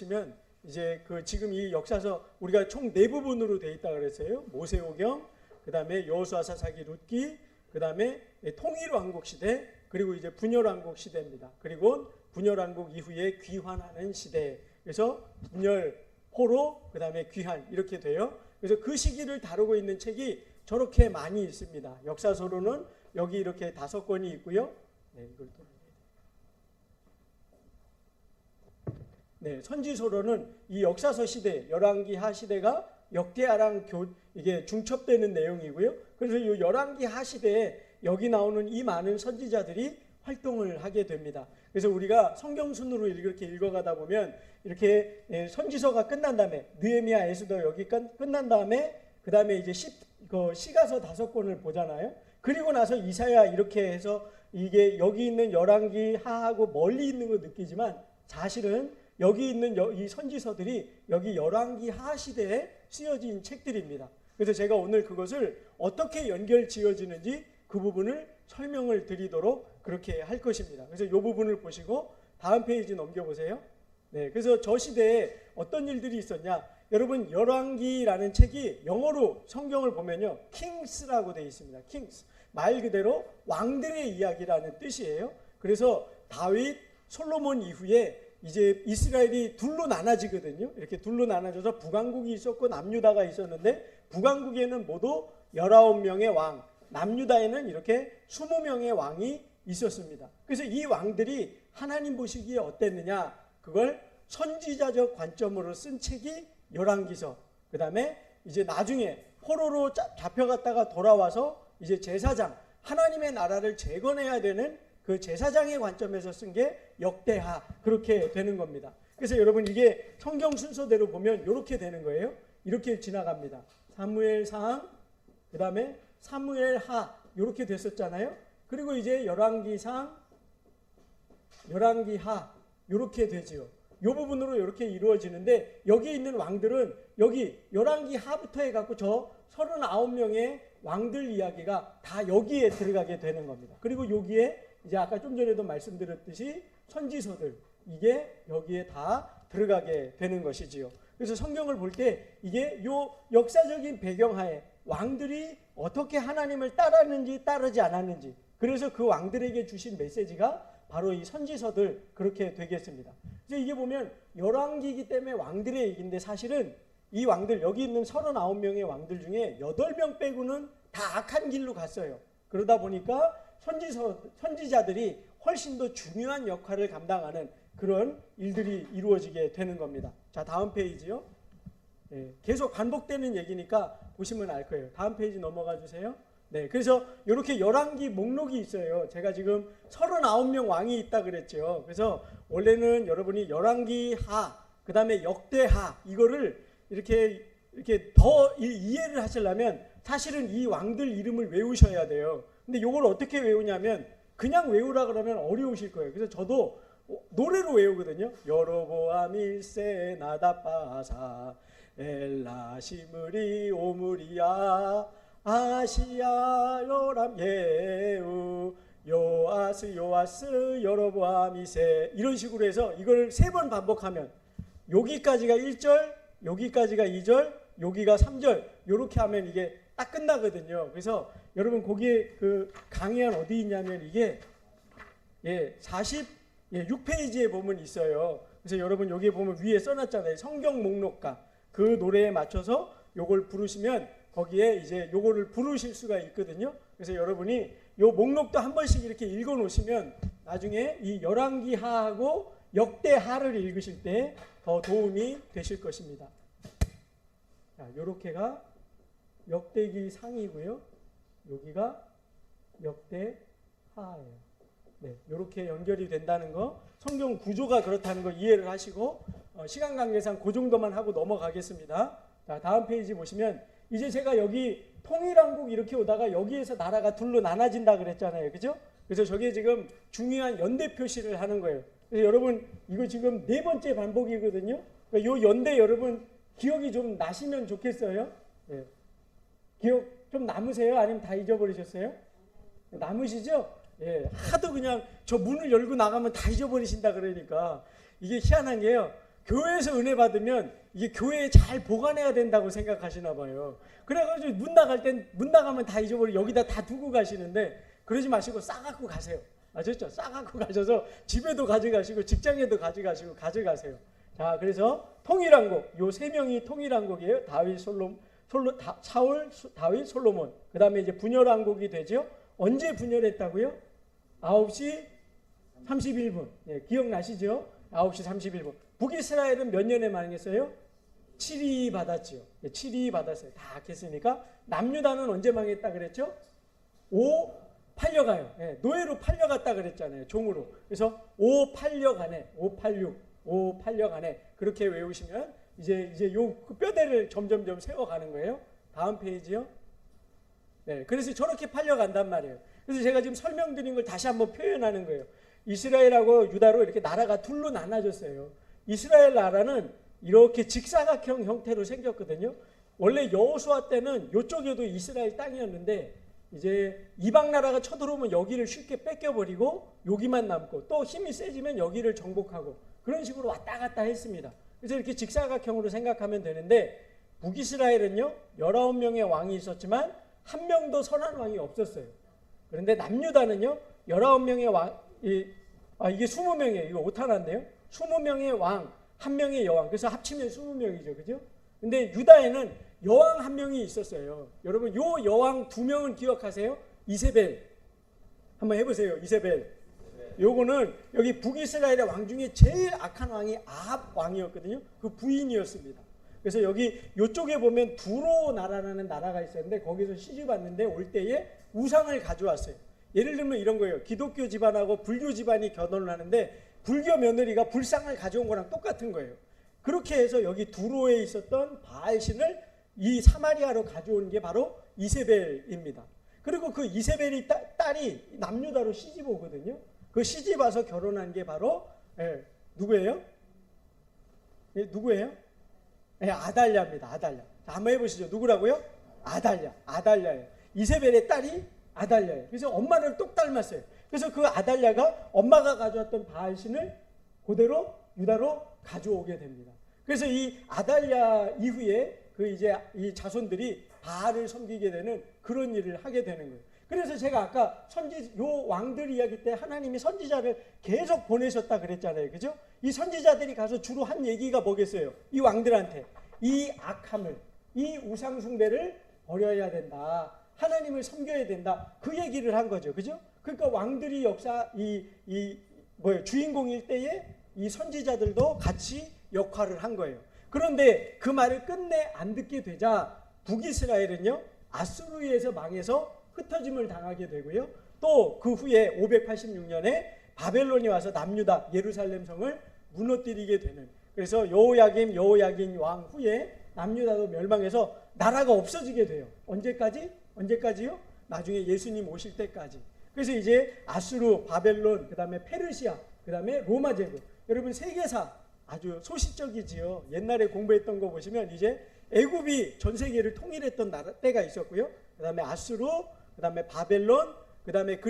보시면 이제 그 지금 이 역사서 우리가 총 네 부분으로 돼 있다 그랬어요. 모세오경, 그다음에 여호수아사 사기 룻기, 그다음에 통일왕국 시대, 그리고 이제 분열왕국 시대입니다. 그리고 분열왕국 이후에 귀환하는 시대. 그래서 분열, 포로, 그다음에 귀환 이렇게 돼요. 그래서 그 시기를 다루고 있는 책이 저렇게 많이 있습니다. 역사서로는 여기 이렇게 5권이 있고요. 네, 이걸 또 선지서로는 이 역사서 시대, 열왕기하 시대가 역대하랑 이게 중첩되는 내용이고요. 그래서 이 열왕기하 시대에 여기 나오는 이 많은 선지자들이 활동을 하게 됩니다. 그래서 우리가 성경 순으로 이렇게 읽어가다 보면 이렇게 선지서가 끝난 다음에 느헤미야, 에스더 여기 끝난 다음에 그 다음에 이제 시가서 5권을 보잖아요. 그리고 나서 이사야 이렇게 해서 이게 여기 있는 열왕기하하고 멀리 있는 거 느끼지만 사실은 여기 있는 이 선지서들이 여기 열왕기하 시대에 쓰여진 책들입니다. 그래서 제가 오늘 그것을 어떻게 연결 지어지는지 그 부분을 설명을 드리도록 그렇게 할 것입니다. 그래서 이 부분을 보시고 다음 페이지 넘겨보세요. 네, 그래서 저 시대에 어떤 일들이 있었냐? 여러분 열왕기라는 책이 영어로 성경을 보면요, 킹스라고 되어 있습니다. 킹스, 말 그대로 왕들의 이야기라는 뜻이에요. 그래서 다윗, 솔로몬 이후에 이제 이스라엘이 둘로 나눠지거든요. 이렇게 둘로 나눠져서 북왕국이 있었고 남유다가 있었는데 북왕국에는 모두 19명의 왕, 남유다에는 이렇게 20명의 왕이 있었습니다. 그래서 이 왕들이 하나님 보시기에 어땠느냐? 그걸 선지자적 관점으로 쓴 책이 열왕기서. 그 다음에 이제 나중에 포로로 잡혀갔다가 돌아와서 이제 제사장, 하나님의 나라를 재건해야 되는 그 제사장의 관점에서 쓴 게 역대하, 그렇게 되는 겁니다. 그래서 여러분 이게 성경 순서대로 보면 이렇게 되는 거예요. 이렇게 지나갑니다. 사무엘상, 그 다음에 사무엘하 이렇게 됐었잖아요. 그리고 이제 열왕기상, 열왕기하 이렇게 되지요. 이 부분으로 이렇게 이루어지는데 여기 있는 왕들은 여기 열왕기하부터 해갖고 저 39명의 왕들 이야기가 다 여기에 들어가게 되는 겁니다. 그리고 여기에 이제 아까 좀 전에도 말씀드렸듯이 선지서들, 이게 여기에 다 들어가게 되는 것이지요. 그래서 성경을 볼 때 이게 요 역사적인 배경하에 왕들이 어떻게 하나님을 따랐는지 따르지 않았는지, 그래서 그 왕들에게 주신 메시지가 바로 이 선지서들, 그렇게 되겠습니다. 그래서 이게 보면 열왕기이기 때문에 왕들의 얘기인데 사실은 이 왕들, 여기 있는 39명의 왕들 중에 8명 빼고는 다 악한 길로 갔어요. 그러다 보니까 선지자들이 훨씬 더 중요한 역할을 감당하는 그런 일들이 이루어지게 되는 겁니다. 자, 다음 페이지요. 네, 계속 반복되는 얘기니까 보시면 알 거예요. 다음 페이지 넘어가 주세요. 네, 그래서 이렇게 열왕기 목록이 있어요. 제가 지금 39명 왕이 있다 그랬죠. 그래서 원래는 여러분이 열왕기하, 그 다음에 역대하, 이거를 이렇게 더 이해를 하시려면 사실은 이 왕들 이름을 외우셔야 돼요. 근데 이걸 어떻게 외우냐면 그냥 외우라 그러면 어려우실 거예요. 그래서 저도 노래로 외우거든요. 여로보암 1세 나답바사 엘라 시므리 오므리야 아시야 요람 예우 요아스 여로보암 2세, 이런 식으로 해서 이걸 3번 반복하면 여기까지가 1절, 여기까지가 2절, 여기가 3절, 이렇게 하면 이게 딱 끝나거든요. 그래서 여러분 거기에 그 강의한 어디 있냐면 이게 46페이지에 보면 있어요. 그래서 여러분 여기에 보면 위에 써놨잖아요. 성경 목록가, 그 노래에 맞춰서 요걸 부르시면 거기에 이제 요거를 부르실 수가 있거든요. 그래서 여러분이 요 목록도 한 번씩 이렇게 읽어 놓으시면 나중에 이 열왕기하하고 역대하를 읽으실 때 더 도움이 되실 것입니다. 자, 요렇게가 역대기 상이고요. 여기가 역대하예요. 네, 이렇게 연결이 된다는 거, 성경 구조가 그렇다는 거 이해를 하시고 시간 관계상 그 정도만 하고 넘어가겠습니다. 자, 다음 페이지 보시면 이제 제가 여기 통일왕국 이렇게 오다가 여기에서 나라가 둘로 나눠진다 그랬잖아요. 그죠? 그래서 저게 지금 중요한 연대 표시를 하는 거예요. 그래서 여러분 이거 지금 4번째 반복이거든요. 그러니까 요 연대 여러분 기억이 좀 나시면 좋겠어요. 네. 기억 좀 남으세요? 아니면 다 잊어버리셨어요? 남으시죠? 예, 하도 그냥 저 문을 열고 나가면 다 잊어버리신다 그러니까 이게 희한한 게요. 교회에서 은혜 받으면 이게 교회에 잘 보관해야 된다고 생각하시나 봐요. 그래가지고 문 나갈 땐 문 나가면 다 잊어버리고 여기다 다 두고 가시는데 그러지 마시고 싸갖고 가세요. 아셨죠? 싸갖고 가셔서 집에도 가져가시고 직장에도 가져가시고 가져가세요. 자, 그래서 통일한 곡, 요 세 명이 통일한 곡이에요. 사울, 다윗, 솔로몬. 그 다음에 이제 분열한 곡이 되죠. 언제 분열했다고요? 9시 31분. 예, 기억나시죠? 9시 31분. 북이스라엘은 몇 년에 망했어요? 7위 받았지요. 예, 7위 받았어요. 다 했으니까. 남유다는 언제 망했다 그랬죠? 팔려가요. 예, 노예로 팔려갔다 그랬잖아요. 종으로. 그래서 5팔려가네. 5팔려가네. 그렇게 외우시면 이제 요 뼈대를 점점점 세워가는 거예요. 다음 페이지요. 네, 그래서 저렇게 팔려간단 말이에요. 그래서 제가 지금 설명드린 걸 다시 한번 표현하는 거예요. 이스라엘하고 유다로 이렇게 나라가 둘로 나눠졌어요. 이스라엘 나라는 이렇게 직사각형 형태로 생겼거든요. 원래 여호수아 때는 이쪽에도 이스라엘 땅이었는데 이제 이방 나라가 쳐들어오면 여기를 쉽게 뺏겨버리고 여기만 남고 또 힘이 세지면 여기를 정복하고 그런 식으로 왔다 갔다 했습니다. 그래서 이렇게 직사각형으로 생각하면 되는데 북이스라엘은요 19명의 왕이 있었지만 한 명도 선한 왕이 없었어요. 그런데 남유다는요 19명의 왕, 이게 20명이에요. 이거 오타났네요. 20명의 왕, 한 명의 여왕. 그래서 합치면 20명이죠. 그죠? 근데 유다에는 여왕 한 명이 있었어요. 여러분 요 여왕 2명은 기억하세요? 이세벨. 한번 해보세요. 이세벨. 요거는 여기 북이스라엘의 왕 중에 제일 악한 왕이 아합 왕이었거든요. 그 부인이었습니다. 그래서 여기 요쪽에 보면 두로 나라라는 나라가 있었는데 거기서 시집 왔는데 올 때에 우상을 가져왔어요. 예를 들면 이런 거예요. 기독교 집안하고 불교 집안이 결혼을 하는데 불교 며느리가 불상을 가져온 거랑 똑같은 거예요. 그렇게 해서 여기 두로에 있었던 바알신을 이 사마리아로 가져온 게 바로 이세벨입니다. 그리고 그 이세벨이 딸이 남유다로 시집 오거든요. 그 시집 와서 결혼한 게 바로 누구예요? 누구예요? 아달랴입니다. 아달랴. 자, 한번 해보시죠. 누구라고요? 아달랴예요. 이세벨의 딸이 아달랴예요. 그래서 엄마를 똑 닮았어요. 그래서 그 아달랴가 엄마가 가져왔던 바알신을 그대로 유다로 가져오게 됩니다. 그래서 이 아달랴 이후에 그 이제 이 자손들이 바알을 섬기게 되는 그런 일을 하게 되는 거예요. 그래서 제가 아까 요 왕들 이야기 때 하나님이 선지자를 계속 보내셨다 그랬잖아요. 그죠? 이 선지자들이 가서 주로 한 얘기가 뭐겠어요? 이 왕들한테 이 악함을, 이 우상숭배를 버려야 된다. 하나님을 섬겨야 된다. 그 얘기를 한 거죠. 그죠? 그러니까 왕들이 주인공일 때에 이 선지자들도 같이 역할을 한 거예요. 그런데 그 말을 끝내 안 듣게 되자 북이스라엘은요 아수르에서 망해서 흩어짐을 당하게 되고요. 또 그 후에 586년에 바벨론이 와서 남유다 예루살렘 성을 무너뜨리게 되는. 그래서 여호야김 왕 후에 남유다도 멸망해서 나라가 없어지게 돼요. 언제까지요? 나중에 예수님 오실 때까지. 그래서 이제 아수르, 바벨론, 그다음에 페르시아, 그다음에 로마 제국. 여러분 세계사 아주 소시적이지요. 옛날에 공부했던 거 보시면 이제 애굽이 전 세계를 통일했던 때가 있었고요. 그다음에 아수르, 그다음에 바벨론, 그다음에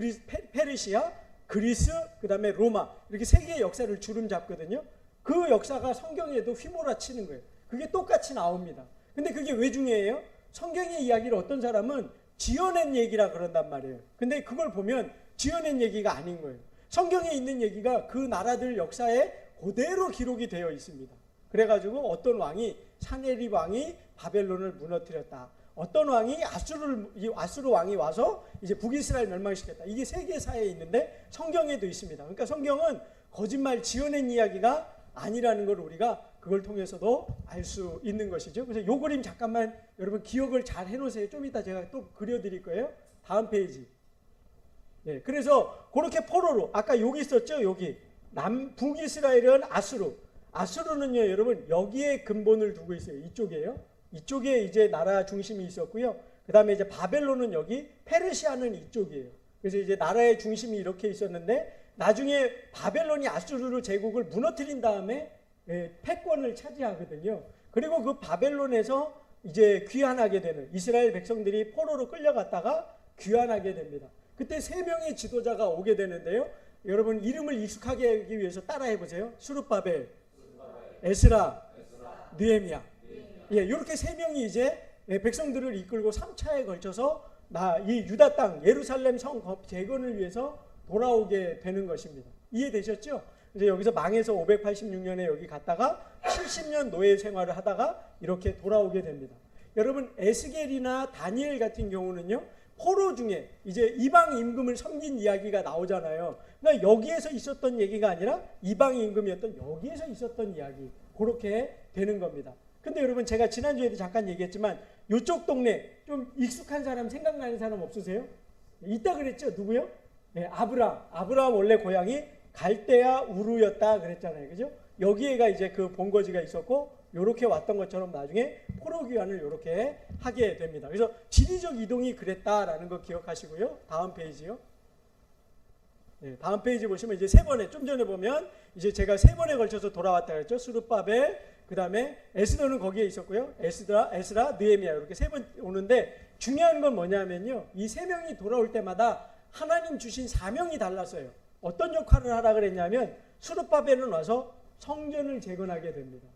페르시아, 그리스, 그다음에 로마. 이렇게 세계의 역사를 주름 잡거든요. 그 역사가 성경에도 휘몰아치는 거예요. 그게 똑같이 나옵니다. 근데 그게 왜 중요해요? 성경의 이야기를 어떤 사람은 지어낸 얘기라 그런단 말이에요. 근데 그걸 보면 지어낸 얘기가 아닌 거예요. 성경에 있는 얘기가 그 나라들 역사에 그대로 기록이 되어 있습니다. 그래가지고 어떤 왕이 사네립 왕이 바벨론을 무너뜨렸다. 어떤 왕이 아수르 왕이 와서 이제 북이스라엘 멸망시켰다. 이게 세계사에 있는데 성경에도 있습니다. 그러니까 성경은 거짓말 지어낸 이야기가 아니라는 걸 우리가 그걸 통해서도 알 수 있는 것이죠. 그래서 요 그림 잠깐만 여러분 기억을 잘 해놓으세요. 좀 이따 제가 또 그려드릴 거예요. 다음 페이지. 네, 그래서 그렇게 포로로 아까 여기 있었죠. 여기 북이스라엘은 아수르. 아수르는요, 여러분 여기에 근본을 두고 있어요. 이쪽이에요. 이쪽에 이제 나라 중심이 있었고요. 그 다음에 이제 바벨론은 여기, 페르시아는 이쪽이에요. 그래서 이제 나라의 중심이 이렇게 있었는데 나중에 바벨론이 아수르 제국을 무너뜨린 다음에 패권을 차지하거든요. 그리고 그 바벨론에서 이제 귀환하게 되는 이스라엘 백성들이 포로로 끌려갔다가 귀환하게 됩니다. 그때 3명의 지도자가 오게 되는데요. 여러분 이름을 익숙하게 하기 위해서 따라해 보세요. 수룹바벨, 에스라, 느헤미야. 예, 이렇게 세 명이 이제 백성들을 이끌고 3차에 걸쳐서 이 유다 땅 예루살렘 성 재건을 위해서 돌아오게 되는 것입니다. 이해되셨죠? 그래서 여기서 망해서 586년에 여기 갔다가 70년 노예 생활을 하다가 이렇게 돌아오게 됩니다. 여러분 에스겔이나 다니엘 같은 경우는요, 포로 중에 이제 이방 임금을 섬긴 이야기가 나오잖아요. 그러니까 여기에서 있었던 얘기가 아니라 이방 임금이었던 여기에서 있었던 이야기, 그렇게 되는 겁니다. 근데 여러분 제가 지난주에도 잠깐 얘기했지만 이쪽 동네 좀 익숙한 사람 생각나는 사람 없으세요? 있다 그랬죠? 누구요? 네, 아브라함 원래 고향이 갈대아 우르였다 그랬잖아요. 그죠? 여기에가 이제 그 본거지가 있었고 요렇게 왔던 것처럼 나중에 포로 귀환을 요렇게 하게 됩니다. 그래서 지리적 이동이 그랬다라는 거 기억하시고요. 다음 페이지요. 네, 다음 페이지 보시면 이제 세 번에 좀 전에 보면 이제 제가 세 번에 걸쳐서 돌아왔다 그랬죠. 스룹바벨, 그 다음에 에스더는 거기에 있었고요. 에스라, 느헤미야 이렇게 세 번 오는데 중요한 건 뭐냐면요. 이 세 명이 돌아올 때마다 하나님 주신 사명이 달랐어요. 어떤 역할을 하라 그랬냐면 스룹바벨은 와서 성전을 재건하게 됩니다.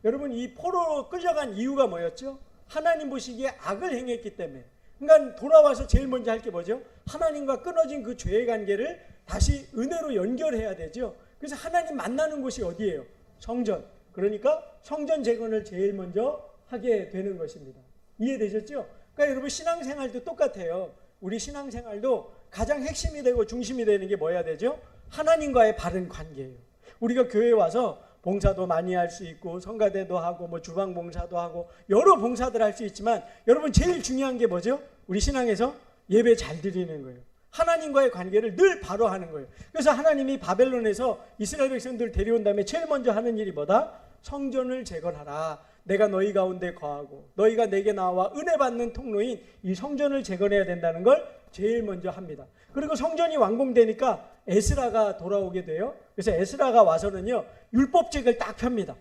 여러분 이 포로로 끌려간 이유가 뭐였죠? 하나님 보시기에 악을 행했기 때문에. 그러니까 돌아와서 제일 먼저 할 게 뭐죠? 하나님과 끊어진 그 죄의 관계를 다시 은혜로 연결해야 되죠. 그래서 하나님 만나는 곳이 어디예요? 성전. 그러니까 성전 재건을 제일 먼저 하게 되는 것입니다. 이해되셨죠? 그러니까 여러분 신앙생활도 똑같아요. 우리 신앙생활도 가장 핵심이 되고 중심이 되는 게 뭐야 되죠? 하나님과의 바른 관계예요. 우리가 교회에 와서 봉사도 많이 할 수 있고 성가대도 하고 뭐 주방 봉사도 하고 여러 봉사들 할 수 있지만 여러분 제일 중요한 게 뭐죠? 우리 신앙에서 예배 잘 드리는 거예요. 하나님과의 관계를 늘 바로 하는 거예요. 그래서 하나님이 바벨론에서 이스라엘 백성들을 데려온 다음에 제일 먼저 하는 일이 뭐다? 성전을 재건하라. 내가 너희 가운데 거하고 너희가 내게 나와 은혜 받는 통로인 이 성전을 재건해야 된다는 걸 제일 먼저 합니다. 그리고 성전이 완공되니까 에스라가 돌아오게 돼요. 그래서 에스라가 와서는요 율법책을 딱 펴니다.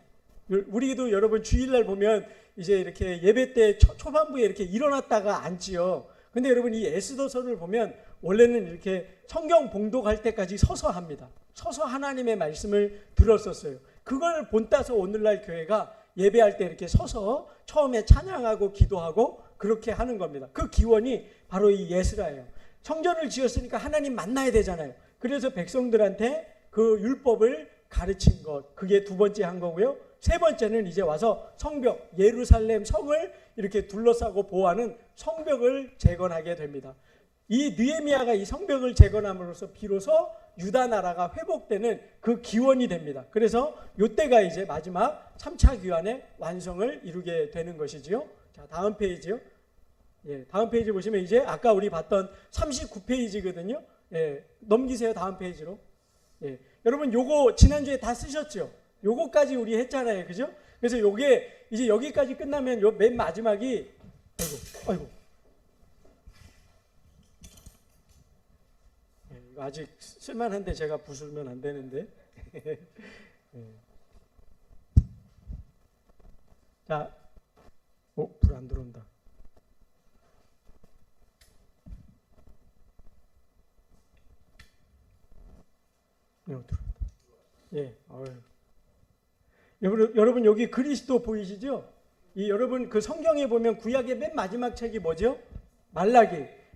우리도 여러분 주일날 보면 이제 이렇게 예배 때 초반부에 이렇게 일어났다가 앉지요. 근데 여러분 이 에스더서를 보면 원래는 이렇게 성경 봉독할 때까지 서서 합니다. 서서 하나님의 말씀을 들었었어요. 그걸 본따서 오늘날 교회가 예배할 때 이렇게 서서 처음에 찬양하고 기도하고 그렇게 하는 겁니다. 그 기원이 바로 이 예스라예요. 성전을 지었으니까 하나님 만나야 되잖아요. 그래서 백성들한테 그 율법을 가르친 것, 그게 두 번째 한 거고요. 세 번째는 이제 와서 성벽, 예루살렘 성을 이렇게 둘러싸고 보호하는 성벽을 재건하게 됩니다. 이 느헤미야가 이 성벽을 재건함으로써 비로소 유다 나라가 회복되는 그 기원이 됩니다. 그래서 이때가 이제 마지막 3차 귀환의 완성을 이루게 되는 것이지요. 자, 다음 페이지요. 예, 다음 페이지 보시면 이제 아까 우리 봤던 39페이지거든요. 예, 넘기세요. 다음 페이지로. 예, 여러분 요거 지난주에 다 쓰셨죠? 요거까지 우리 했잖아요. 그죠? 그래서 요게 이제 여기까지 끝나면 요 맨 마지막이 아이고. 예, 이거 아직 쓸만한데 제가 부수면 안 되는데. 예. 자, 불 안 들어온다. 예, 여러분 여기 그리스도 보이시죠? 여러분 그 성경에 보면 구약의 맨 마지막 책이 뭐죠?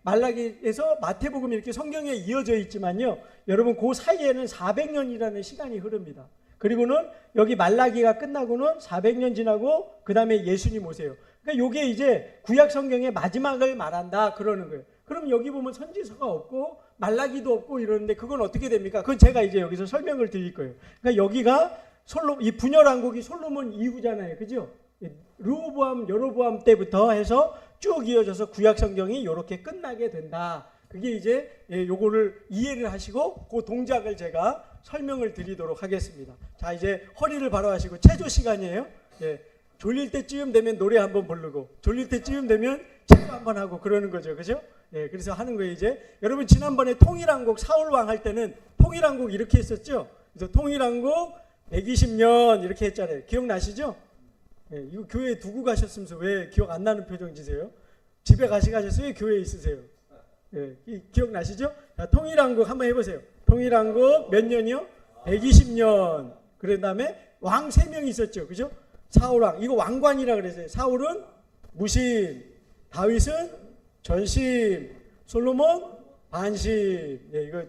말라기에서 마태복음 이렇게 성경에 이어져 있지만요. 여러분 그 사이에는 400년이라는 시간이 흐릅니다. 그리고는 여기 말라기가 끝나고는 400년 지나고 그 다음에 예수님 오세요. 그러니까 이게 이제 구약 성경의 마지막을 말한다 그러는 거예요. 그럼 여기 보면 선지서가 없고 말라기도 없고 이러는데 그건 어떻게 됩니까? 그건 제가 이제 여기서 설명을 드릴 거예요. 그러니까 여기가 이 분열왕국이 솔로몬 이후잖아요. 그죠? 르호보암, 여로보암 때부터 해서 쭉 이어져서 구약 성경이 이렇게 끝나게 된다. 그게 이제 요거를 이해를 하시고 그 동작을 제가 설명을 드리도록 하겠습니다. 자, 이제 허리를 바로 하시고 체조 시간이에요. 예. 졸릴 때쯤 되면 노래 한번 부르고 졸릴 때쯤 되면 체조 한번 하고 그러는 거죠. 그죠? 예, 그래서 하는 거예요. 이제 여러분 지난번에 통일왕국 사울왕 할 때는 통일왕국 이렇게 했었죠. 그래서 통일왕국 120년 이렇게 했잖아요. 기억나시죠? 예, 이거 교회에 두고 가셨으면서 왜 기억 안 나는 표정 지세요? 집에 가셨어요? 교회에 있으세요? 예, 기억나시죠? 자, 통일왕국 한번 해보세요. 통일왕국 몇 년이요? 120년. 그런 다음에 왕 3명이 있었죠. 그죠? 사울왕. 이거 왕관이라 그랬어요. 사울은 무심, 다윗은 전심, 솔로몬 반심. 예, 이거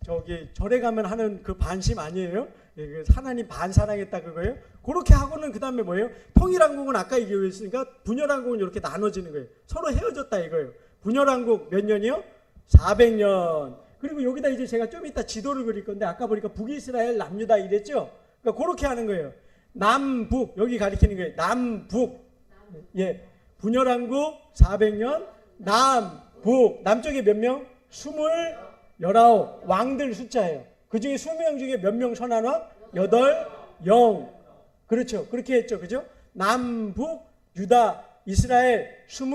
저기 절에 가면 하는 그 반심 아니에요? 예, 그 하나님 반사랑했다 그거예요. 그렇게 하고는 그 다음에 뭐예요? 통일왕국은 아까 얘기했으니까 분열왕국은 이렇게 나눠지는 거예요. 서로 헤어졌다 이거예요. 분열왕국 몇 년이요? 400년. 그리고 여기다 이제 제가 좀 이따 지도를 그릴 건데 아까 보니까 북이스라엘 남유다 이랬죠? 그러니까 그렇게 하는 거예요. 남북 여기 가리키는 거예요. 남북. 예, 분열왕국 400년. 남북. 남쪽에 몇 명? 19 왕들 숫자예요. 그 중에 20명 중에 몇 명 선한 왕? 8 0. 그렇죠. 그렇게 했죠. 그죠? 남북 유다 이스라엘 20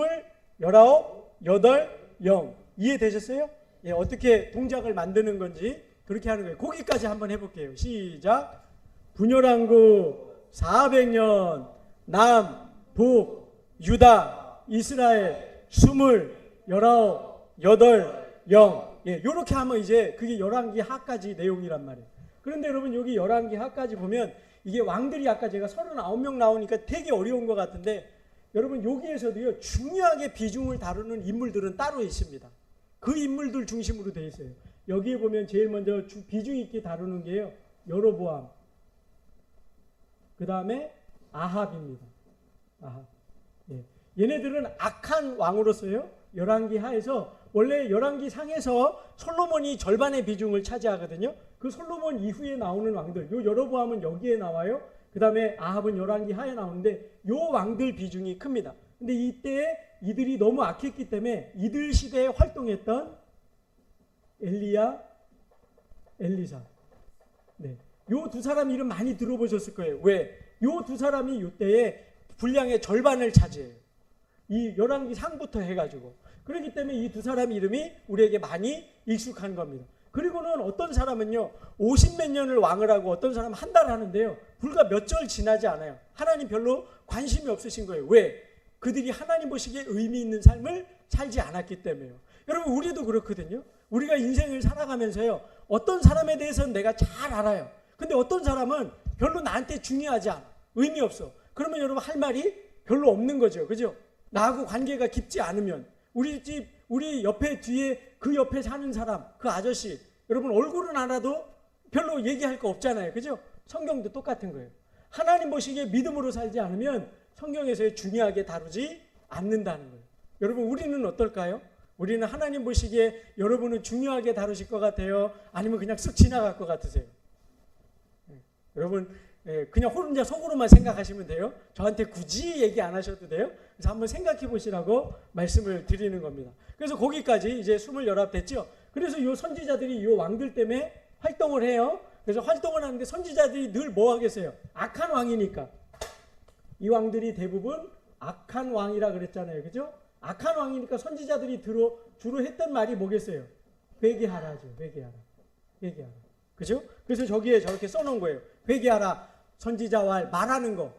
8 0. 이해되셨어요? 예, 어떻게 동작을 만드는 건지 그렇게 하는 거예요. 거기까지 한번 해볼게요. 시작. 분열왕국 400년 남북 유다 이스라엘 20 8 0. 예, 요렇게 하면 이제 그게 열왕기 하까지 내용이란 말이에요. 그런데 여러분 여기 열왕기 하까지 보면 이게 왕들이 아까 제가 39명 나오니까 되게 어려운 것 같은데 여러분 여기에서도요 중요하게 비중을 다루는 인물들은 따로 있습니다. 그 인물들 중심으로 되어 있어요. 여기에 보면 제일 먼저 비중 있게 다루는 게요 여로보암, 그 다음에 아합입니다. 아합. 예. 얘네들은 악한 왕으로서요 열왕기 하에서 원래 열왕기 상에서 솔로몬이 절반의 비중을 차지하거든요. 그 솔로몬 이후에 나오는 왕들, 요 여로보암은 여기에 나와요. 그 다음에 아합은 열왕기 하에 나오는데 요 왕들 비중이 큽니다. 근데 이때 이들이 너무 악했기 때문에 이들 시대에 활동했던 엘리야, 엘리사, 네, 요 두 사람 이름 많이 들어보셨을 거예요. 왜? 요 두 사람이 이때에 분량의 절반을 차지해요. 이 열왕기 상부터 해가지고. 그렇기 때문에 이 두 사람 이름이 우리에게 많이 익숙한 겁니다. 그리고는 어떤 사람은요 50몇 년을 왕을 하고 어떤 사람은 한 달 하는데요 불과 몇 절 지나지 않아요. 하나님 별로 관심이 없으신 거예요. 왜? 그들이 하나님 보시기에 의미 있는 삶을 살지 않았기 때문에요. 여러분 우리도 그렇거든요. 우리가 인생을 살아가면서요 어떤 사람에 대해서는 내가 잘 알아요. 근데 어떤 사람은 별로 나한테 중요하지 않아. 의미 없어. 그러면 여러분 할 말이 별로 없는 거죠. 그죠? 나하고 관계가 깊지 않으면 우리 집 우리 옆에 뒤에 그 옆에 사는 사람 그 아저씨 여러분 얼굴은 알아도 별로 얘기할 거 없잖아요. 그죠? 성경도 똑같은 거예요. 하나님 보시기에 믿음으로 살지 않으면 성경에서 중요하게 다루지 않는다는 거예요. 여러분 우리는 어떨까요? 우리는 하나님 보시기에 여러분은 중요하게 다루실 것 같아요? 아니면 그냥 쓱 지나갈 것 같으세요? 여러분 그냥 혼자 속으로만 생각하시면 돼요. 저한테 굳이 얘기 안 하셔도 돼요. 그래서 한번 생각해 보시라고 말씀을 드리는 겁니다. 그래서 거기까지 이제 29 됐죠. 그래서 이 선지자들이 이 왕들 때문에 활동을 해요. 그래서 활동을 하는데 선지자들이 늘 뭐 하겠어요? 악한 왕이니까. 이 왕들이 대부분 악한 왕이라 그랬잖아요. 그죠? 악한 왕이니까 선지자들이 주로 했던 말이 뭐겠어요? 회개하라죠. 회개하라. 회개하라. 그죠? 그래서 저기에 저렇게 써놓은 거예요. 회개하라. 선지자왈 말하는 거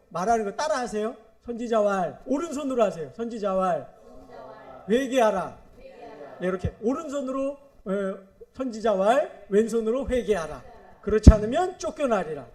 따라 하세요. 선지자왈 오른손으로 하세요. 선지자왈 회개하라. 네, 이렇게 오른손으로 선지자왈 왼손으로 회개하라. 그렇지 않으면 쫓겨나리라.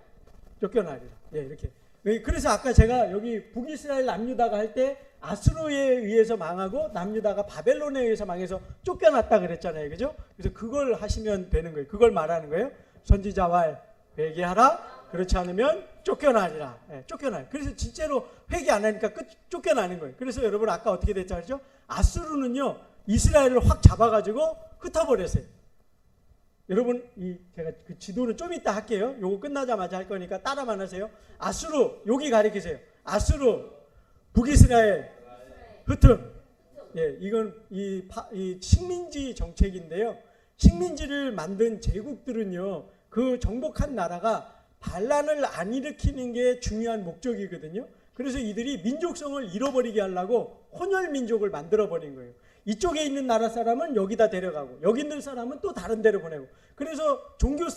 쫓겨나리라. 예, 이렇게. 그래서 아까 제가 여기 북이스라엘 남유다가 할 때 아수르에 의해서 망하고 남유다가 바벨론에 의해서 망해서 쫓겨났다 그랬잖아요. 그죠? 그래서 그걸 하시면 되는 거예요. 그걸 말하는 거예요. 선지자왈 회개하라. 그렇지 않으면 쫓겨나리라. 예, 쫓겨나요. 그래서 진짜로 회개 안 하니까 쫓겨나는 거예요. 그래서 여러분 아까 어떻게 됐죠? 그렇죠? 아수르는요 이스라엘을 확 잡아가지고 흩어버렸어요. 여러분 제가 그 지도는 좀 이따 할게요. 요거 끝나자마자 할 거니까 따라만 하세요. 아수르 여기 가리키세요. 아수르 북이스라엘 흩음. 예, 이건 이 식민지 정책인데요. 식민지를 만든 제국들은요 그 정복한 나라가 반란을 안 일으키는 게 중요한 목적이거든요. 그래서 이들이 민족성을 잃어버리게 하려고 혼혈민족을 만들어버린 거예요. 이쪽에 있는 나라 사람은 여기다 데려가고 여기 있는 사람은 또 다른 데로 보내고 그래서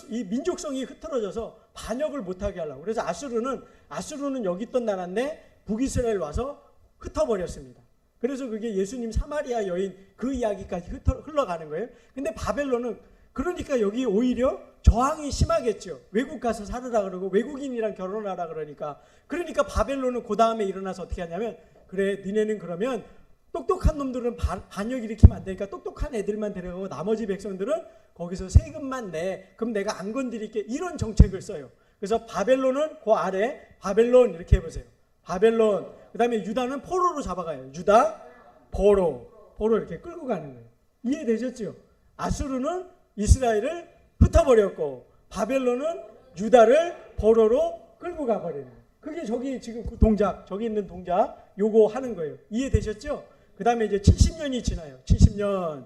이 민족성이 흐트러져서 반역을 못하게 하려고. 그래서 아수르는 여기 있던 나라인데 북이스라엘 와서 흩어버렸습니다. 그래서 그게 예수님 사마리아 여인 그 이야기까지 흘러가는 거예요. 근데 바벨론은 그러니까 여기 오히려 저항이 심하겠죠. 외국 가서 살으라 그러고 외국인이랑 결혼하라 그러니까. 그러니까 바벨론은 그 다음에 일어나서 어떻게 하냐면, 그래 니네는 그러면 똑똑한 놈들은 반역 일으키면 안 되니까 똑똑한 애들만 데려가고 나머지 백성들은 거기서 세금만 내. 그럼 내가 안 건드릴게. 이런 정책을 써요. 그래서 바벨론은 그 아래 바벨론 이렇게 해보세요. 바벨론. 그 다음에 유다는 포로로 잡아가요. 유다, 포로 이렇게 끌고 가는 거예요. 이해되셨죠? 아수르는 이스라엘을 흩어버렸고 바벨론은 유다를 포로로 끌고 가버리는 거예요. 그게 저기 지금 그 동작, 저기 있는 동작 요거 하는 거예요. 이해되셨죠? 그 다음에 이제 70년이 지나요. 70년.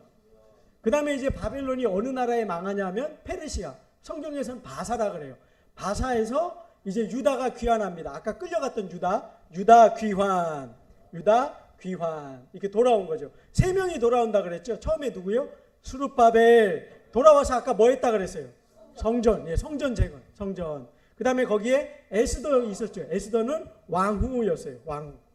그 다음에 이제 바벨론이 어느 나라에 망하냐면 페르시아. 성경에서는 바사라 그래요. 바사에서 이제 유다가 귀환합니다. 아까 끌려갔던 유다 귀환. 이렇게 돌아온 거죠. 3명이 돌아온다 그랬죠. 처음에 누구요? 스룹바벨. 돌아와서 아까 뭐 했다 그랬어요? 성전. 예, 성전 재건. 성전. 그 다음에 거기에 에스더 있었죠. 에스더는 왕후였어요.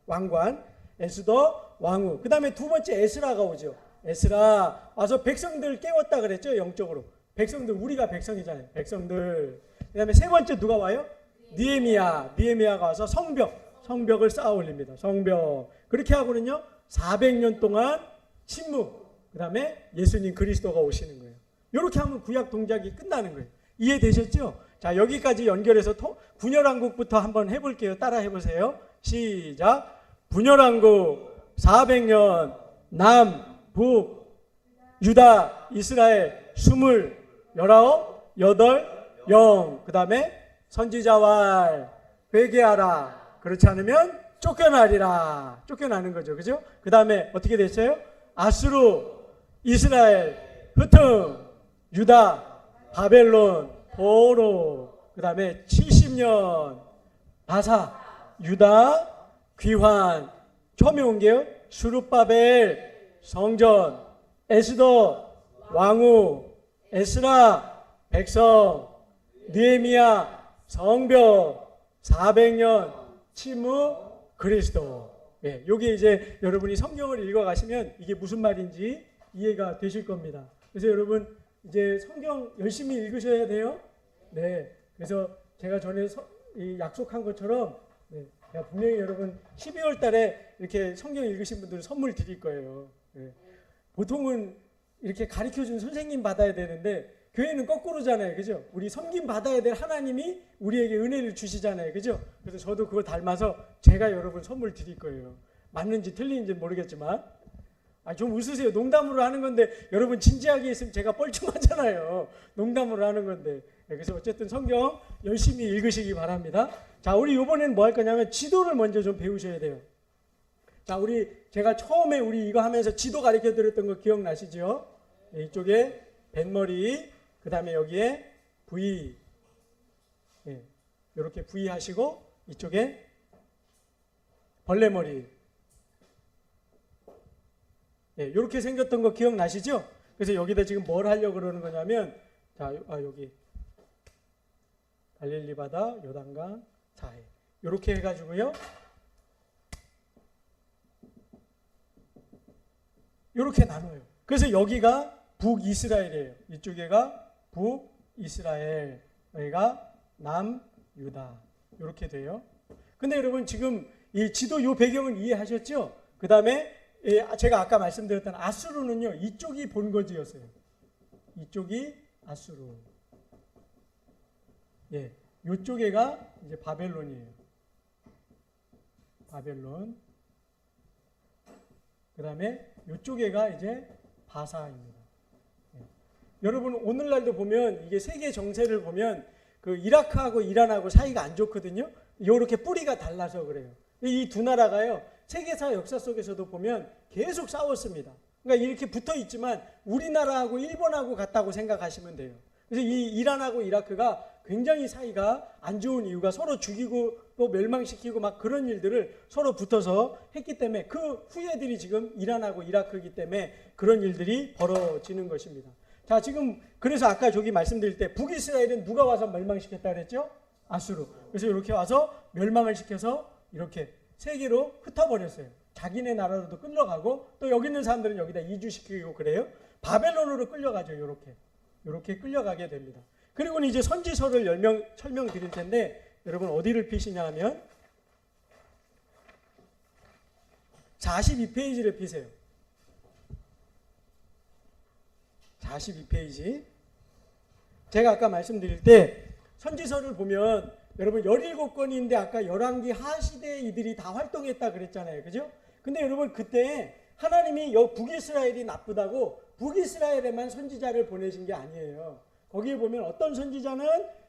왕관. 에스더 왕후. 그 다음에 두 번째 에스라가 오죠. 에스라 와서 백성들 깨웠다 그랬죠. 영적으로. 백성들, 우리가 백성이잖아요. 백성들. 그 다음에 세 번째 누가 와요? 느헤미야가 와서 성벽을 쌓아 올립니다. 성벽. 그렇게 하고는요 400년 동안 침묵. 그 다음에 예수님 그리스도가 오시는 거예요. 이렇게 하면 구약 동작이 끝나는 거예요. 이해되셨죠? 자, 여기까지 연결해서 분열왕국부터 한번 해볼게요. 따라 해보세요. 시작. 분열왕국 400년 남, 북, 유다, 이스라엘 20, 19, 8, 그 다음에 선지자왈 회개하라. 그렇지 않으면 쫓겨나리라. 쫓겨나는 거죠. 그죠? 그 다음에 어떻게 됐어요? 아수르, 이스라엘, 흩음, 유다, 바벨론, 포로. 그 다음에 70년 바사, 유다, 귀환. 처음에 온 게요. 스룹바벨, 성전, 에스더, 왕후, 에스라, 백성, 느헤미야, 성벽, 400년, 침묵, 그리스도. 예, 요게 이제 여러분이 성경을 읽어가시면 이게 무슨 말인지 이해가 되실 겁니다. 그래서 여러분 이제 성경 열심히 읽으셔야 돼요. 네, 그래서 제가 전에 약속한 것처럼 제가 분명히 여러분 12월 달에 이렇게 성경 읽으신 분들 선물 드릴 거예요. 네. 보통은 이렇게 가르쳐준 선생님 받아야 되는데 교회는 거꾸로잖아요. 그죠? 우리 섬김 받아야 될 하나님이 우리에게 은혜를 주시잖아요. 그죠? 그래서 저도 그거 닮아서 제가 여러분 선물 드릴 거예요. 맞는지 틀린지 모르겠지만. 좀 웃으세요. 농담으로 하는 건데 여러분 진지하게 있으면 제가 뻘쭘하잖아요. 농담으로 하는 건데. 그래서 어쨌든 성경 열심히 읽으시기 바랍니다. 자, 우리 이번에는 뭐 할 거냐면 지도를 먼저 좀 배우셔야 돼요. 자, 제가 처음에 우리 이거 하면서 지도 가르쳐 드렸던 거 기억나시죠? 이쪽에 뱃머리, 그 다음에 여기에 V. 이렇게 V 하시고 이쪽에 벌레머리. 이렇게 생겼던 거 기억나시죠? 그래서 여기다 지금 뭘 하려고 그러는 거냐면, 자, 여기 갈릴리 바다, 요단강, 사해. 이렇게 해가지고요. 이렇게 나눠요. 그래서 여기가 북이스라엘이에요. 이쪽에가 북이스라엘, 여기가 남유다. 이렇게 돼요. 근데 여러분 지금 이 지도 요 배경은 이해하셨죠? 그 다음에 제가 아까 말씀드렸던 아수르는요, 이쪽이 본거지였어요. 이쪽이 아수르. 예, 요쪽에가 이제 바벨론이에요. 바벨론. 그 다음에 요쪽에가 이제 바사입니다. 예. 여러분 오늘날도 보면 이게 세계 정세를 보면 그 이라크하고 이란하고 사이가 안 좋거든요. 요렇게 뿌리가 달라서 그래요. 이 두 나라가요, 세계사 역사 속에서도 보면 계속 싸웠습니다. 그러니까 이렇게 붙어 있지만 우리나라하고 일본하고 같다고 생각하시면 돼요. 그래서 이 이란하고 이라크가 굉장히 사이가 안 좋은 이유가 서로 죽이고 또 멸망시키고 막 그런 일들을 서로 붙어서 했기 때문에 그 후예들이 지금 이란하고 이라크이기 때문에 그런 일들이 벌어지는 것입니다. 자, 지금 그래서 아까 저기 말씀드릴 때 북이스라엘은 누가 와서 멸망시켰다 그랬죠? 아수르. 그래서 이렇게 와서 멸망을 시켜서 이렇게 세계로 흩어버렸어요. 자기네 나라로도 끌려가고 또 여기 있는 사람들은 여기다 이주시키고 그래요. 바벨론으로 끌려가죠. 이렇게. 이렇게 끌려가게 됩니다. 그리고는 이제 선지서를 설명드릴 텐데 여러분 어디를 피시냐 하면 42페이지를 피세요. 42페이지. 제가 아까 말씀드릴 때 선지서를 보면 여러분 17권인데 아까 열왕기 하시대에 이들이 다 활동했다 그랬잖아요. 그죠? 근데 여러분 그때 하나님이 북이스라엘이 나쁘다고 북이스라엘에만 선지자를 보내신 게 아니에요. 거기에 보면 어떤 선지자는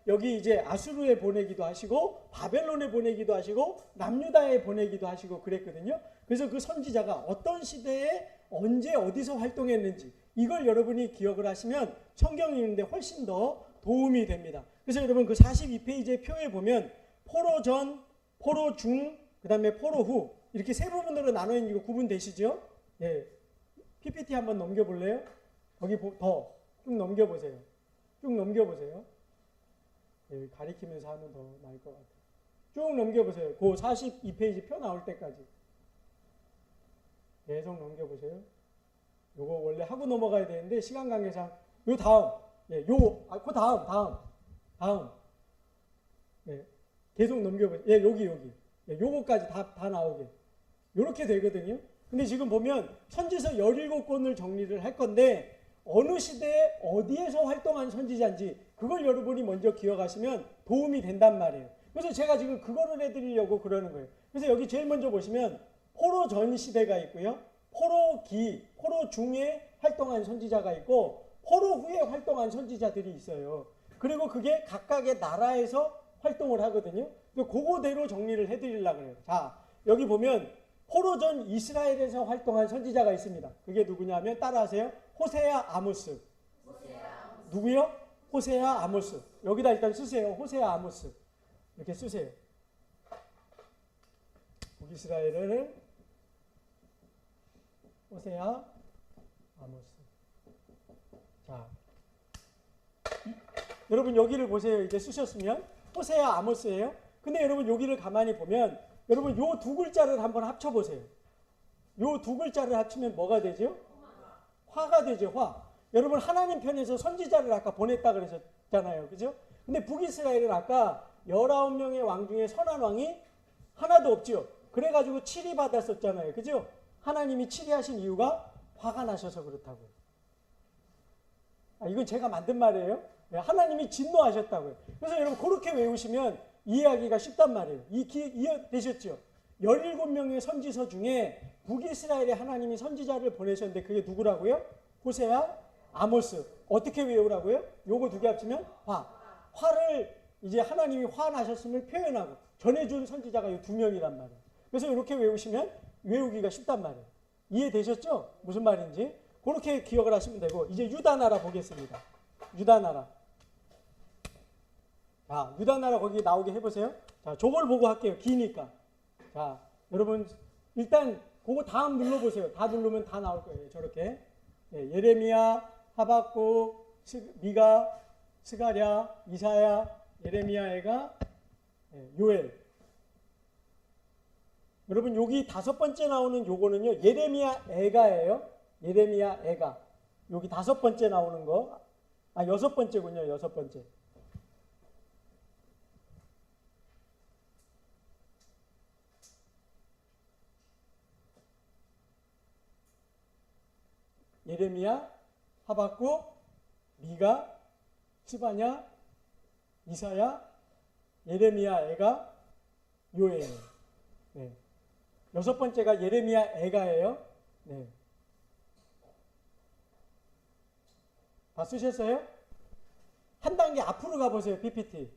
여기 이제 아수르에 보내기도 하시고 바벨론에 보내기도 하시고 남유다에 보내기도 하시고 그랬거든요. 그래서 그 선지자가 어떤 시대에 언제 어디서 활동했는지 이걸 여러분이 기억을 하시면 성경 읽는데 훨씬 더 도움이 됩니다. 그래서 여러분 그 42페이지의 표에 보면 포로 전, 포로 중, 그 다음에 포로 후 이렇게 세 부분으로 나눠 있는 거 구분되시죠? 예. PPT 한번 넘겨볼래요? 거기 더 쭉 넘겨보세요. 쭉 넘겨보세요. 예, 가리키면서 하면 더 나을 것 같아요. 쭉 넘겨보세요. 그 42페이지 표 나올 때까지. 계속 넘겨보세요. 요거 원래 하고 넘어가야 되는데 시간 관계상 요 다음, 예, 그 다음, 예, 계속 넘겨보세요. 예, 여기, 예, 요거까지 다 나오게. 요렇게 되거든요. 근데 지금 보면 선지서 17권을 정리를 할 건데 어느 시대에 어디에서 활동한 선지자인지 그걸 여러분이 먼저 기억하시면 도움이 된단 말이에요. 그래서 제가 지금 그거를 해드리려고 그러는 거예요. 그래서 여기 제일 먼저 보시면 포로 전 시대가 있고요. 포로 중에 활동한 선지자가 있고 포로 후에 활동한 선지자들이 있어요. 그리고 그게 각각의 나라에서 활동을 하거든요. 그거대로 정리를 해드리려고 해요. 자, 여기 보면 포로 전 이스라엘에서 활동한 선지자가 있습니다. 그게 누구냐면 따라하세요. 호세아 아모스. 누구요? 호세아 아모스. 여기다 일단 쓰세요. 호세아 아모스. 이렇게 쓰세요. 북이스라엘을 호세아 아모스. 자, 여러분 여기를 보세요. 이제 쓰셨으면 호세아 아모스예요. 근데 여러분 여기를 가만히 보면 여러분 요 두 글자를 한번 합쳐보세요. 요 두 글자를 합치면 뭐가 되죠? 화가 되죠. 화. 여러분 하나님 편에서 선지자를 아까 보냈다 그러셨잖아요. 그죠? 근데 북이스라엘은 아까 19명의 왕 중에 선한 왕이 하나도 없죠. 그래가지고 치리받았었잖아요. 그죠? 하나님이 치리하신 이유가 화가 나셔서 그렇다고요. 이건 제가 만든 말이에요. 하나님이 진노하셨다고요. 그래서 여러분 그렇게 외우시면 이해하기가 쉽단 말이에요. 이해되셨죠? 17명의 선지서 중에 북이스라엘에 하나님이 선지자를 보내셨는데 그게 누구라고요? 호세아, 아모스. 어떻게 외우라고요? 요거 두 개 합치면 화. 화를 이제 하나님이 화나셨음을 표현하고 전해준 선지자가 이 두 명이란 말이에요. 그래서 이렇게 외우시면 외우기가 쉽단 말이에요. 이해되셨죠? 무슨 말인지. 그렇게 기억을 하시면 되고 이제 유다 나라 보겠습니다. 유다 나라. 자, 유다 나라 거기 나오게 해보세요. 자, 저걸 보고 할게요. 기니까. 자, 여러분 일단 그거 다음 눌러보세요. 다 누르면 다 나올 거예요. 저렇게. 예, 예레미야, 하박국, 미가, 스가랴, 이사야, 예레미야, 애가, 요엘. 여러분 여기 다섯 번째 나오는 요거는요. 예레미야 애가예요. 예레미야 애가. 여기 다섯 번째 나오는 거. 여섯 번째군요. 여섯 번째. 예레미야, 하박국, 미가, 스바냐, 이사야, 예레미야 애가, 요엘. 네. 여섯 번째가 예레미야 애가예요. 네. 다 쓰셨어요? 한 단계 앞으로 가보세요. PPT.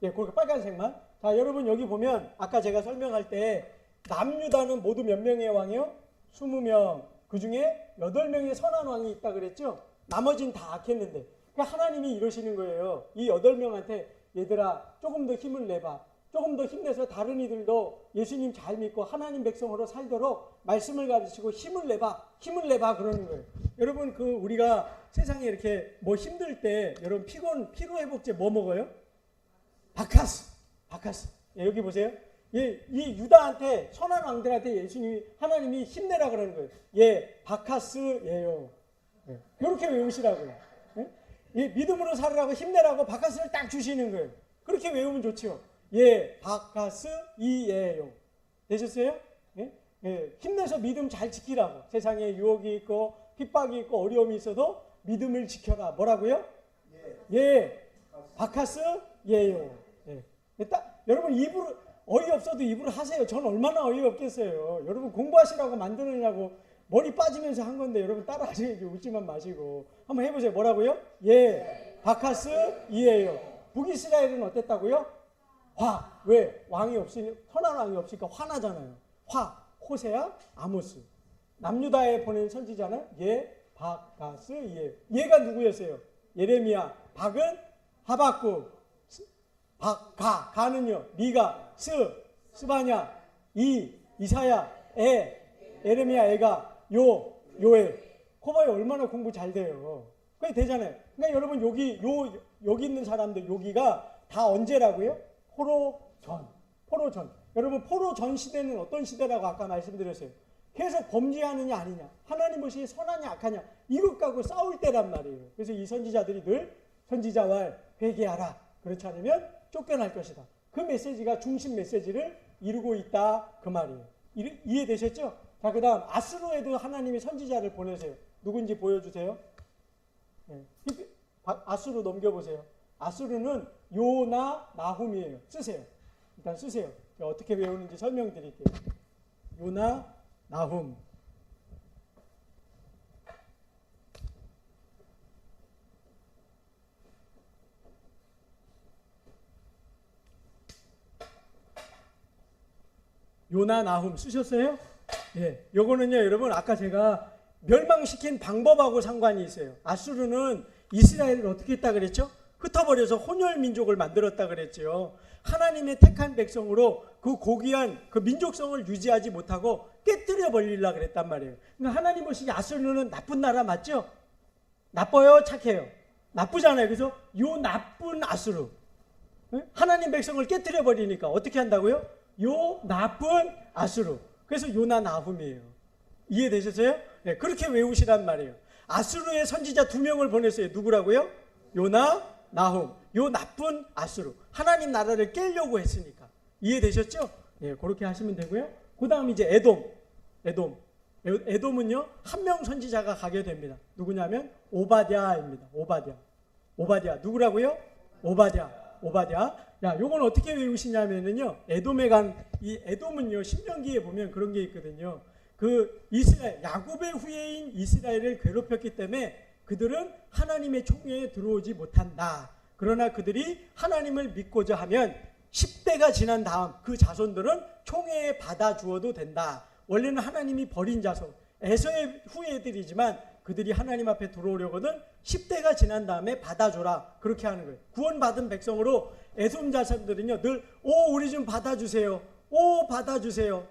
네, 그렇게 빨간색만. 자, 여러분 여기 보면 아까 제가 설명할 때 남유다는 모두 몇 명의 왕이요? 20명. 그 중에 8명의 선한 왕이 있다 그랬죠? 나머지는 다 악했는데. 그러니까 하나님이 이러시는 거예요. 이 8명한테 얘들아 조금 더 힘을 내봐. 조금 더 힘내서 다른 이들도 예수님 잘 믿고 하나님 백성으로 살도록 말씀을 가르치고 힘을 내봐 그러는 거예요. 여러분 우리가 세상에 이렇게 뭐 힘들 때 여러분 피로 회복제 뭐 먹어요? 바카스. 예, 여기 보세요. 이 유다한테 선한 왕들한테 하나님이 힘내라 그러는 거예요. 예, 바카스예요. 예, 이렇게 외우시라고요. 예? 예, 믿음으로 살으라고 힘내라고 바카스를 딱 주시는 거예요. 그렇게 외우면 좋죠. 예, 바카스 이에요. 되셨어요? 예? 예, 힘내서 믿음 잘 지키라고. 세상에 유혹이 있고 핍박이 있고 어려움이 있어도 믿음을 지켜라. 뭐라고요? 예, 바카스 예요. 예. 여러분 입으로 어이없어도 입으로 하세요. 전 얼마나 어이없겠어요. 여러분 공부하시라고 만드느냐고 머리 빠지면서 한 건데 여러분 따라하시기 웃지만 마시고 한번 해보세요. 뭐라고요? 예, 바카스 이에요. 북이스라엘은 어땠다고요? 화. 왜? 왕이 없으니 선한 왕이 없으니까 화나잖아요. 화. 호세아, 아모스. 남유다에 보낸 선지자는 예, 바카스 이에요. 얘가 누구였어요? 예레미야. 박은 하박국. 가는요. 미가, 스바냐, 이사야, 예레미야, 애가, 요엘. 코바에 얼마나 공부 잘 돼요. 그게 되잖아요. 그러니까 여러분 여기 있는 사람들 여기가 다 언제라고요? 포로전. 여러분 포로전 시대는 어떤 시대라고 아까 말씀드렸어요. 계속 범죄하느냐 아니냐, 하나님 보시기에 선하냐 악하냐 이것 갖고 싸울 때란 말이에요. 그래서 이 선지자들이 늘 선지자와 회개하라. 그렇지 않으면 쫓겨날 것이다. 그 메시지가 중심 메시지를 이루고 있다 그 말이에요. 이해되셨죠? 자, 그 다음 아수르에도 하나님이 선지자를 보내세요. 누군지 보여주세요. 네. 아수르 넘겨보세요. 아수르는 요나 나훔이에요. 쓰세요. 일단 쓰세요. 어떻게 외우는지 설명드릴게요. 요나 나훔. 요나 나훔 쓰셨어요? 예. 요거는요, 여러분 아까 제가 멸망시킨 방법하고 상관이 있어요. 아수르는 이스라엘을 어떻게 했다 그랬죠? 흩어버려서 혼혈 민족을 만들었다 그랬죠. 하나님의 택한 백성으로 그 고귀한 그 민족성을 유지하지 못하고 깨뜨려 버리려고 그랬단 말이에요. 그러니까 하나님 보시기에 아수르는 나쁜 나라 맞죠? 나빠요? 착해요? 나쁘잖아요. 그래서 요 나쁜 아수르, 하나님 백성을 깨뜨려 버리니까 어떻게 한다고요? 요 나쁜 아수르. 그래서 요나 나훔이에요. 이해되셨어요? 네, 그렇게 외우시란 말이에요. 아수르의 선지자 2명을 보냈어요. 누구라고요? 요나 나훔. 요 나쁜 아수르. 하나님 나라를 깨려고 했으니까. 이해되셨죠? 예, 그렇게 하시면 되고요. 그 다음 이제 에돔은요, 한 명 선지자가 가게 됩니다. 누구냐면 오바댜입니다. 오바댜. 누구라고요? 오바댜. 야, 요건 어떻게 외우시냐면은요, 에돔에 간, 이 에돔은요, 신명기에 보면 그런 게 있거든요. 그 이스라엘, 야곱의 후예인 이스라엘을 괴롭혔기 때문에 그들은 하나님의 총회에 들어오지 못한다. 그러나 그들이 하나님을 믿고자 하면 10대가 지난 다음 그 자손들은 총회에 받아주어도 된다. 원래는 하나님이 버린 자손, 에서의 후예들이지만 그들이 하나님 앞에 들어오려거든 10대가 지난 다음에 받아줘라. 그렇게 하는 거예요. 구원받은 백성으로 에돔 자손들은요, 늘 우리 좀 받아주세요. 받아주세요.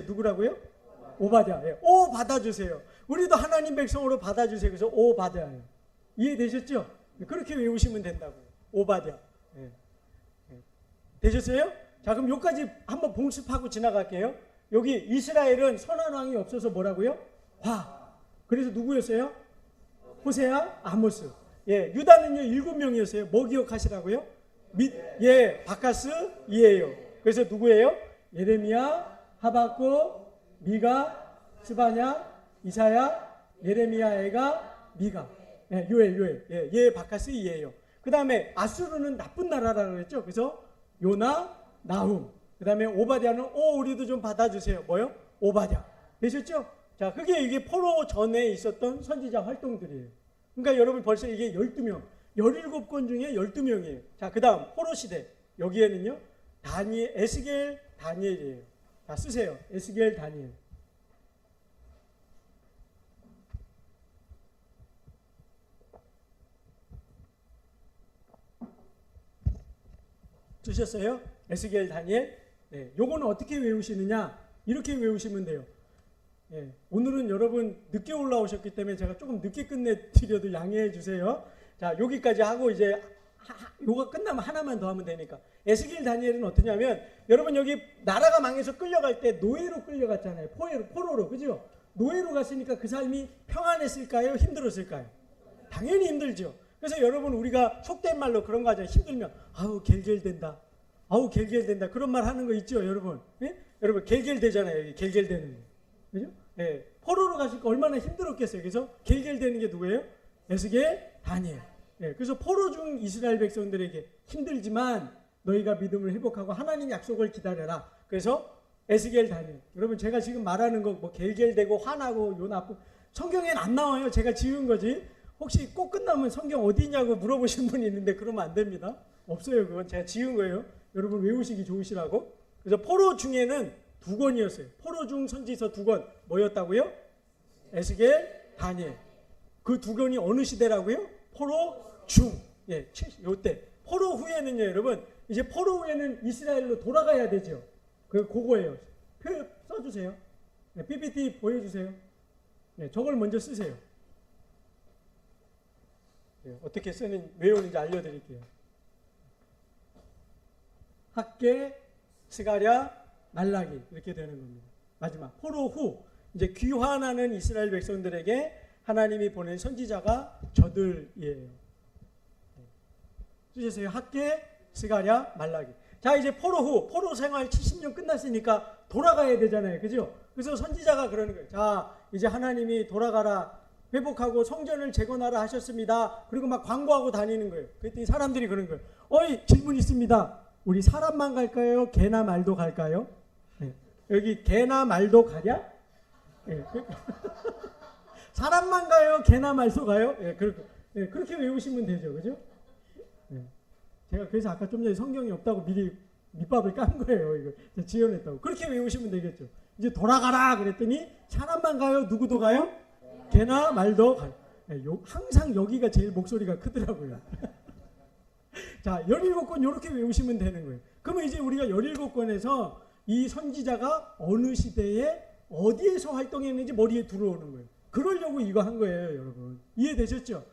누구라고요? 오바댜. 예. 받아주세요. 우리도 하나님 백성으로 받아주세요. 그래서 오바댜예요. 이해되셨죠? 그렇게 외우시면 된다고요. 오바댜. 예. 되셨어요? 자, 그럼 여기까지 한번 봉습하고 지나갈게요. 여기 이스라엘은 선한 왕이 없어서 뭐라고요? 그래서 누구였어요? 호세아, 아모스. 예, 유다는요 7명이었어요. 뭐 기억하시라고요? 바카스 이에요. 그래서 누구예요? 예레미야, 하박국, 미가, 스바냐, 이사야, 예레미야 애가, 미가. 예, 요엘. 예, 바카스 이에요. 그 다음에 아수르는 나쁜 나라라고 그랬죠. 그래서 요나, 나훔. 그 다음에 오바댜는 우리도 좀 받아주세요. 뭐요? 오바댜. 되셨죠? 자, 그게 이게 포로 전에 있었던 선지자 활동들이에요. 그러니까 여러분 벌써 이게 12명, 17권 중에 12명이에요. 자, 그 다음 포로 시대. 여기에는요, 에스겔, 다니엘이에요. 자, 쓰세요. 에스겔, 다니엘. 쓰셨어요? 에스겔, 다니엘. 네, 요거는 어떻게 외우시느냐? 이렇게 외우시면 돼요. 예, 오늘은 여러분 늦게 올라오셨기 때문에 제가 조금 늦게 끝내드려도 양해해 주세요. 자, 여기까지 하고 이제 요거 끝나면 하나만 더 하면 되니까. 에스겔, 다니엘은 어떠냐면, 여러분 여기 나라가 망해서 끌려갈 때 노예로 끌려갔잖아요. 포로로, 그죠? 노예로 갔으니까 그 삶이 평안했을까요? 힘들었을까요? 당연히 힘들죠. 그래서 여러분 우리가 속된 말로 그런 거 하잖아요. 힘들면 아우 겔겔된다. 아우 겔겔된다. 그런 말 하는 거 있죠, 여러분. 예? 여러분 겔겔되잖아요. 겔겔되는 거. 그죠? 예. 포로로 가실 거 얼마나 힘들었겠어요. 그래서 겔겔되는 게 누구예요? 에스겔, 다니엘. 예. 그래서 포로 중 이스라엘 백성들에게 힘들지만 너희가 믿음을 회복하고 하나님 약속을 기다려라. 그래서 에스겔, 다니엘. 여러분 제가 지금 말하는 거 뭐 겔겔되고 화나고 요 나쁜 성경엔 안 나와요. 제가 지은 거지. 혹시 꼭 끝나면 성경 어디 있냐고 물어보신 분이 있는데 그러면 안 됩니다. 없어요. 그건 제가 지은 거예요. 여러분 외우시기 좋으시라고. 그래서 포로 중에는 2권이었어요. 포로 중 선지서 2권 뭐였다고요? 에스겔, 다니엘. 그 2권이 어느 시대라고요? 포로 중. 예, 요때. 포로 후에는요, 여러분. 이제 포로 후에는 이스라엘로 돌아가야 되죠. 그거예요. 표 써주세요. 네, PPT 보여주세요. 네, 저걸 먼저 쓰세요. 네, 어떻게 외우는지 알려드릴게요. 학개, 스가랴, 말라기 이렇게 되는 겁니다. 마지막 포로 후 이제 귀환하는 이스라엘 백성들에게 하나님이 보낸 선지자가 저들이에요. 쓰셨어요? 학개, 스가랴, 말라기. 자 이제 포로 후 포로 생활 70년 끝났으니까 돌아가야 되잖아요. 그죠? 그래서 선지자가 그러는 거예요. 자 이제 하나님이 돌아가라. 회복하고 성전을 재건하라 하셨습니다. 그리고 막 광고하고 다니는 거예요. 그랬더니 사람들이 그러는 거예요. 어이 질문 있습니다. 우리 사람만 갈까요? 개나 말도 갈까요? 네. 여기 개나 말도 가냐? 네. 사람만 가요? 개나 말도 가요? 네. 그렇게 외우시면 되죠. 그죠? 네. 제가 그래서 아까 좀 전에 성경이 없다고 미리 밑밥을 깐 거예요. 이거 지어냈다고. 그렇게 외우시면 되겠죠. 이제 돌아가라 그랬더니 사람만 가요? 누구도 가요? 개나 말도 가요. 네. 항상 여기가 제일 목소리가 크더라고요. 자, 17권 이렇게 외우시면 되는 거예요. 그러면 이제 우리가 17권에서 이 선지자가 어느 시대에 어디에서 활동했는지 머리에 들어오는 거예요. 그러려고 이거 한 거예요, 여러분. 이해되셨죠?